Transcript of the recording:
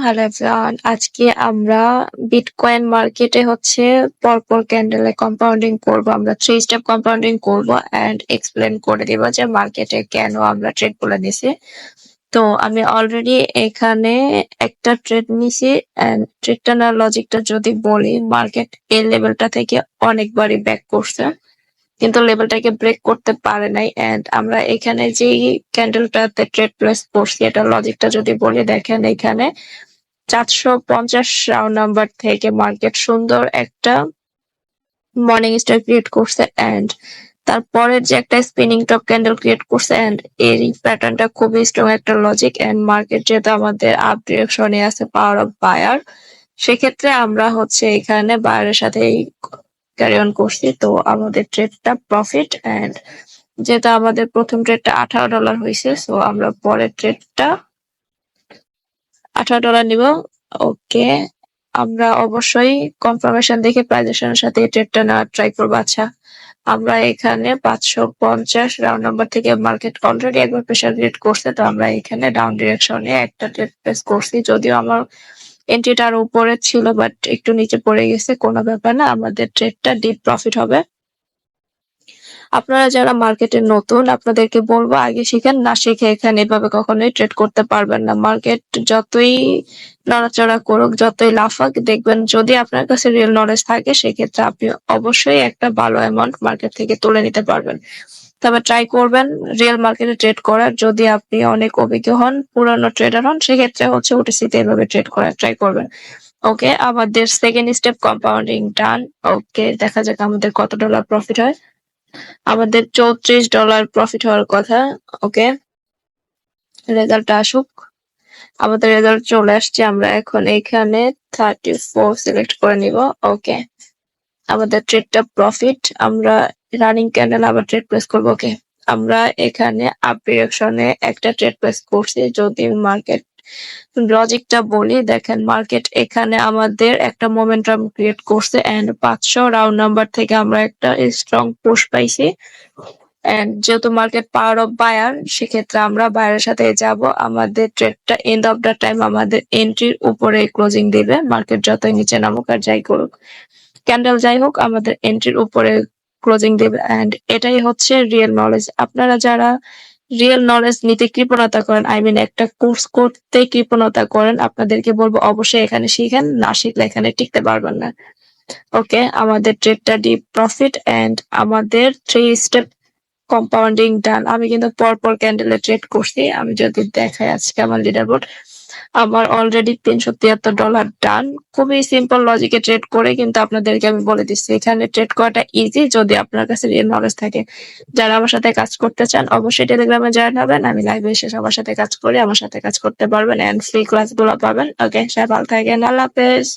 Hello everyone, আজকে আমরা bitcoin মার্কেটে হচ্ছে পরপর ক্যান্ডেলে কম্পাউন্ডিং করব। আমরা 3 স্টেপ কম্পাউন্ডিং করব এন্ড এক্সপ্লেন করে দিব যে মার্কেটে কেন আমরা ট্রেড গুলো নিছি। তো আমি অলরেডি এখানে একটা ট্রেড নিছি এন্ড ট্রেডটা না লজিকটা যদি বলি, মার্কেট এই লেভেলটা থেকে অনেকবারই ব্যাক করছে কিন্তু লেভেলটাকে ব্রেক করতে পারে নাই। এন্ড আমরা এখানে যেই ক্যান্ডেলটাতে ট্রেড প্লেস করছি এটা লজিকটা যদি বলি, দেখেন এখানে 450 রাউন্ড নাম্বার থেকে মার্কেট সুন্দর একটা মর্নিং স্টার ক্রিয়েট করছে এন্ড তারপরের যে একটা স্পিনিং টপ ক্যান্ডেল ক্রিয়েট করছে এন্ড এই প্যাটার্নটা খুবই স্ট্রং একটা লজিক। এন্ড মার্কেট যেহেতু আমাদের আপ ডিরেকশনে আছে পাওয়ার অফ বায়ার, সেক্ষেত্রে আমরা হচ্ছে এখানে বায়ারের সাথে ক্যারি অন করছি। তো আমাদের ট্রেডটা প্রফিট এন্ড যেহেতু আমাদের প্রথম ট্রেডটা $18 হয়েছে, সো আমরা পরের ট্রেডটা $18 নিব। ওকে, আমরা অবশ্যই কনফার্মেশন দেখে প্রাইজেশনের সাথে এই ট্রেডটা নেওয়ার ট্রাই করবো। আচ্ছা, আমরা এখানে 550 রাউন্ড নাম্বার থেকে মার্কেট অলরেডি একবার প্রেসার ক্রিয়েট করছে, তো আমরা এখানে ডাউন ডিরেকশনে একটা ট্রেড প্লেস করছি। যদিও আমার এন্ট্রিটা আরো উপরে ছিল বাট একটু নিচে পড়ে গেছে, কোনো ব্যাপার না, আমাদের ট্রেডটা ডিপ প্রফিট হবে। আপনারা যারা মার্কেটে নতুন, আপনাদেরকে বলবো আগে শিখেন, না শিখে এখানে এভাবে কখনোই ট্রেড করতে পারবেন না। মার্কেট যতই নড়াচড়া করুক, যতই লাফাক, দেখবেন যদি আপনার কাছে রিয়েল নলেজ থাকে সেক্ষেত্রে আপনি অবশ্যই একটা ভালো অ্যামাউন্ট মার্কেট থেকে তুলে নিতে পারবেন। তবে ট্রাই করবেন রিয়েল মার্কেটে ট্রেড করার। যদি আপনি অনেক অভিজ্ঞ হন, পুরানো ট্রেডার হন, সেক্ষেত্রে হচ্ছে ওটিসিতে এভাবে ট্রেড করার ট্রাই করবেন। ওকে, আমাদের সেকেন্ড স্টেপ কম্পাউন্ডিং ডান। ওকে, দেখা যাক আমাদের কত ডলার প্রফিট হয়। আমাদের $34 প্রফিট হওয়ার কথা। ওকে, রেজাল্টটা আসুক। আমাদের রেজাল্ট চলে আসছে, আমরা এখন এখানে 34 সিলেক্ট করে নিব। ওকে, আমাদের ট্রেডটা প্রফিট। আমরা রানিং ক্যান্ডেল আবার ট্রেড প্লেস করবো। ওকে, আমরা এখানে আপ ডিরেকশনে একটা ট্রেড প্লেস করছি। যদি মার্কেট লজিকটা বলি, দেখেন মার্কেট এখানে আমাদের একটা মোমেন্টাম ক্রিয়েট করছে এন্ড 500 রাউন্ড নাম্বার থেকে আমরা একটা স্ট্রং পুশ পাইছি। এন্ড যেহেতু মার্কেট পাওয়ার অফ বায়ার, সেক্ষেত্রে আমরা বায়ারের সাথে যাব। আমাদের ট্রেডটা এন্ড অফ দ্য টাইম আমাদের এন্ট্রির উপরে ক্লোজিং দিবে, মার্কেট যতই নিচে নামুক আর যাই করুক, ক্যান্ডেল যাই হোক, আমাদের এন্ট্রির উপরে ক্লোজিং দেবে। এন্ড এটাই হচ্ছে রিয়েল নলেজ। আপনারা যারা রিয়েল নলেজ নিতে কৃপণতা করেন, আই মিন একটা কোর্স করতে কৃপণতা করেন, আপনাদেরকে বলবো অবশ্যই এখানে শিখেন, না শিখলে এখানে টিকতে পারবেন না। ওকে, আমাদের ট্রেডটা ডিপ প্রফিট এন্ড আমাদের 3 স্টেপ কম্পাউন্ডিং ডান। আমি কিন্তু পরপর ক্যান্ডেলে ট্রেড করছি। আমি যদি দেখাই আজকে আমার লিডার বোর্ড, আমার অলরেডি $373 ডান। খুবই সিম্পল লজিকে ট্রেড করে কিন্তু আপনাদেরকে আমি বলে দিচ্ছি এখানে ট্রেড করাটা ইজি যদি আপনার কাছে রিয়েল নলেজ থাকে। যারা আমার সাথে কাজ করতে চান অবশ্যই টেলিগ্রামে জয়েন হবেন। আমি লাইভে এসে সবার সাথে কাজ করি, আমার সাথে কাজ করতে পারবেন এন্ড ফ্রি ক্লাস গুলো পাবেন। ওকে, সবাই ভালো থাকেন, আল্লাহ হাফেজ।